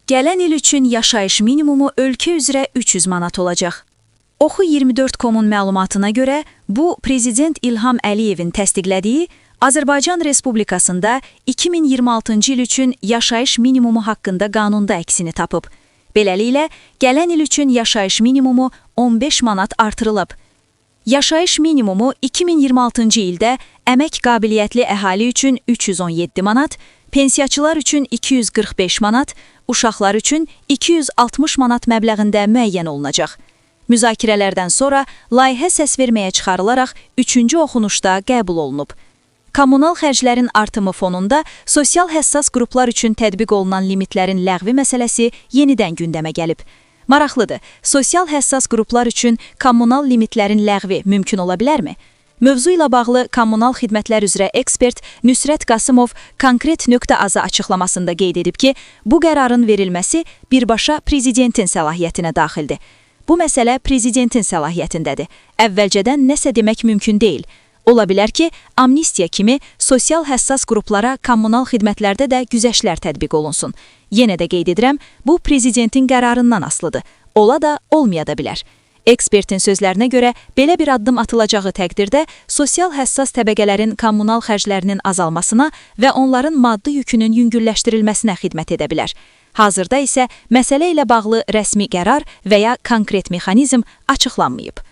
Gələn il üçün yaşayış minimumu ölkə üzrə 300 manat olacaq. Oxu24.com-un məlumatına görə, bu, Prezident İlham Əliyevin təsdiqlədiyi Azərbaycan Respublikasında 2026-cı il üçün yaşayış minimumu haqqında qanunda əksini tapıb. Beləliklə, gələn il üçün yaşayış minimumu 15 manat artırılıb. Yaşayış minimumu 2026-cı ildə əmək qabiliyyətli əhali üçün 317 manat, pensiyaçılar üçün 245 manat, uşaqlar üçün 260 manat məbləğində müəyyən olunacaq. Müzakirələrdən sonra layihə səsverməyə çıxarılaraq 3-cü oxunuşda qəbul olunub. Kommunal xərclərin artımı fonunda sosial həssas qruplar üçün tətbiq olunan limitlərin ləğvi məsələsi yenidən gündəmə gəlib. Maraqlıdır, sosial həssas qruplar üçün kommunal limitlərin ləğvi mümkün ola bilərmi? Mövzu ilə bağlı kommunal xidmətlər üzrə ekspert Nüsrət Qasımov konkret.az açıqlamasında qeyd edib ki, bu qərarın verilməsi birbaşa Prezidentin səlahiyyətinə daxildir. Bu məsələ Prezidentin səlahiyyətindədir. Əvvəlcədən nəsə demək mümkün deyil. Ola bilər ki, amnistiya kimi sosial həssas qruplara kommunal xidmətlərdə də güzəştlər tətbiq olunsun. Yenə də qeyd edirəm, bu Prezidentin qərarından asılıdır. Ola da, olmaya da bilər. Ekspertin sözlərinə görə, belə bir addım atılacağı təqdirdə sosial həssas təbəqələrin kommunal xərclərinin azalmasına və onların maddi yükünün yüngülləşdirilməsinə xidmət edə bilər. Hazırda isə məsələ ilə bağlı rəsmi qərar və ya konkret mexanizm açıqlanmayıb.